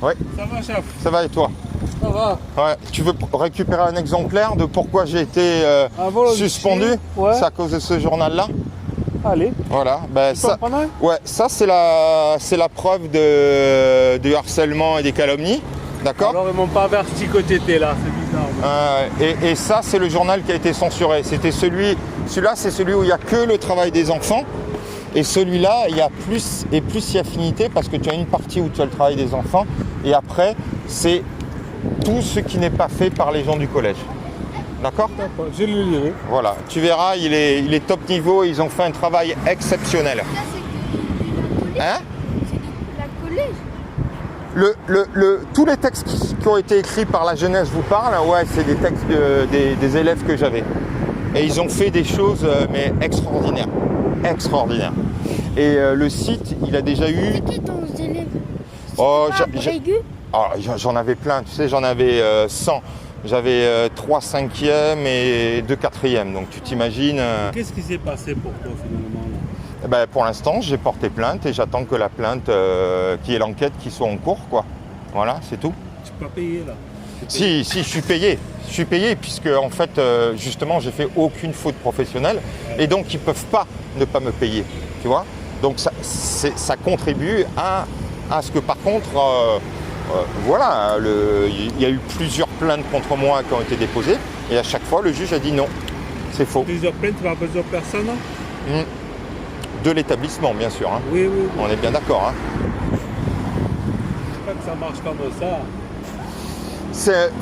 Oui. Ça va, chef? Ça va et toi? Ça va. Ouais. Tu veux récupérer un exemplaire de pourquoi j'ai été suspendu? Ouais. C'est à cause de ce journal-là? Allez. Voilà. Ben, ça, prendre un? ouais, ça c'est la preuve de harcèlement et des calomnies. D'accord? Alors ils m'ont pas averti que t'étais là, c'est bizarre. Et ça c'est le journal qui a été censuré. Celui-là c'est celui où il n'y a que le travail des enfants. Et celui-là, il y a plus y affinité parce que tu as une partie où tu as le travail des enfants et après, c'est tout ce qui n'est pas fait par les gens du collège. D'accord? D'accord, je le lirai. Voilà, tu verras, il est top niveau, ils ont fait un travail exceptionnel. Ça, c'est de la Hein? C'est de la collège. Tous les textes qui ont été écrits par la jeunesse vous parlent, ouais, c'est des textes des élèves que j'avais. Et ils ont fait des choses mais extraordinaires. Extraordinaires. Et le site, il a déjà eu... C'est qui ton élève? Oh, j'en avais plein, tu sais, j'en avais 100. J'avais 3 5e et 2 4e, donc tu t'imagines... Qu'est-ce qui s'est passé pour toi finalement là? Eh ben, pour l'instant, j'ai porté plainte et j'attends que la plainte, qui est l'enquête, qui soit en cours, quoi. Voilà, c'est tout. Tu peux pas payer là? Si, je suis payé. Je suis payé puisque, en fait, justement, j'ai fait aucune faute professionnelle et donc ils ne peuvent pas ne pas me payer, tu vois. Donc ça contribue à ce que, par contre, voilà, il y a eu plusieurs plaintes contre moi qui ont été déposées et à chaque fois, le juge a dit non, c'est faux. Plusieurs plaintes par plusieurs personnes? De l'établissement, bien sûr. Hein. Oui, oui. On est bien d'accord. Hein. Je sais pas que ça marche comme ça.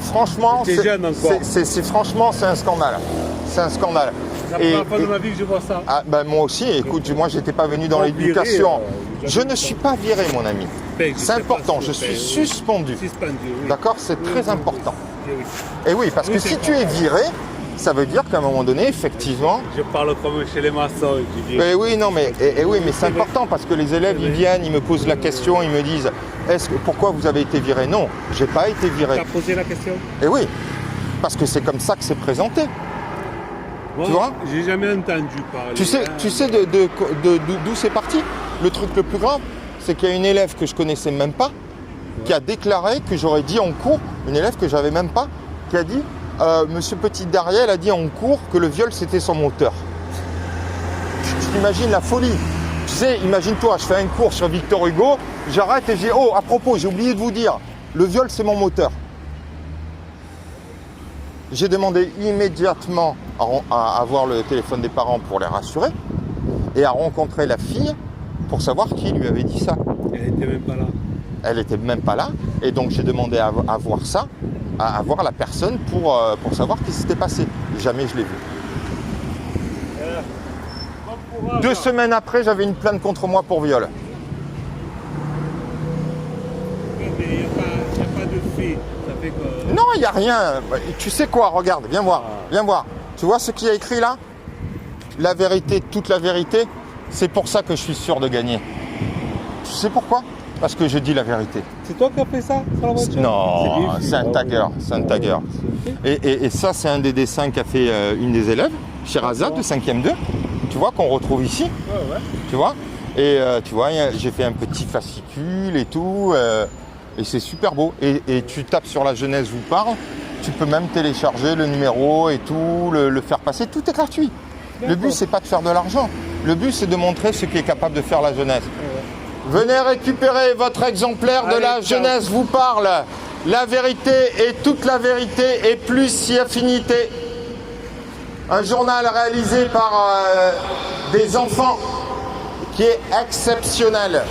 Franchement, T'es jeune encore. franchement, c'est un scandale. C'est un scandale. C'est la première fois de ma vie que je vois ça. Ah, ben, moi aussi, écoute, moi j'étais pas venu dans l'éducation. Je ne suis pas viré, mon ami. C'est important, je suis suspendu. Suspendu, oui. D'accord? C'est très important. Oui. Et oui, parce que si tu es viré, ça veut dire qu'à un moment donné, effectivement... Je parle comme chez les maçons. Mais oui, non, mais c'est important parce que les élèves, ils viennent, ils me posent la question, ils me disent pourquoi vous avez été viré? Non, j'ai pas été viré. Tu as posé la question? Et oui, parce que c'est comme ça que c'est présenté. Bon, tu vois? J'ai jamais entendu parler. Tu sais d'où c'est parti? Le truc le plus grave, c'est qu'il y a une élève que je connaissais même pas, qui a déclaré que j'aurais dit en cours, une élève que j'avais même pas, qui a dit Monsieur Petit Dariel a dit en cours que le viol c'était son moteur. Tu t'imagines la folie? Tu sais, imagine-toi, je fais un cours sur Victor Hugo, j'arrête et je dis oh, à propos, j'ai oublié de vous dire, le viol c'est mon moteur. J'ai demandé immédiatement à avoir le téléphone des parents pour les rassurer et à rencontrer la fille pour savoir qui lui avait dit ça. Elle n'était même pas là. Elle n'était même pas là et donc j'ai demandé à voir ça, à voir la personne pour savoir ce qui s'était passé. Jamais je l'ai vu. Bon courage. 2 semaines après, j'avais une plainte contre moi pour viol. Mais il n'y a pas de fait. Ça fait que... Non, il n'y a rien. Tu sais quoi? Regarde, viens voir. Viens voir. Tu vois ce qu'il y a écrit là? La vérité, toute la vérité. C'est pour ça que je suis sûr de gagner. Tu sais pourquoi? Parce que je dis la vérité. C'est toi qui as fait ça sur la voiture? Non, c'est un tagger. C'est un tagger. Et ça, c'est un des dessins qu'a fait une des élèves, Sherazade, de 5e 2. Tu vois, qu'on retrouve ici. Ouais. Tu vois? Et tu vois, j'ai fait un petit fascicule et tout. Et c'est super beau. Et tu tapes sur La Jeunesse vous parle. Tu peux même télécharger le numéro et tout, le faire passer. Tout est gratuit. Le but, c'est pas de faire de l'argent. Le but, c'est de montrer ce qu'est capable de faire la jeunesse. Venez récupérer votre exemplaire de La Jeunesse vous parle. La vérité et toute la vérité et plus si affinité. Un journal réalisé par des enfants qui est exceptionnel.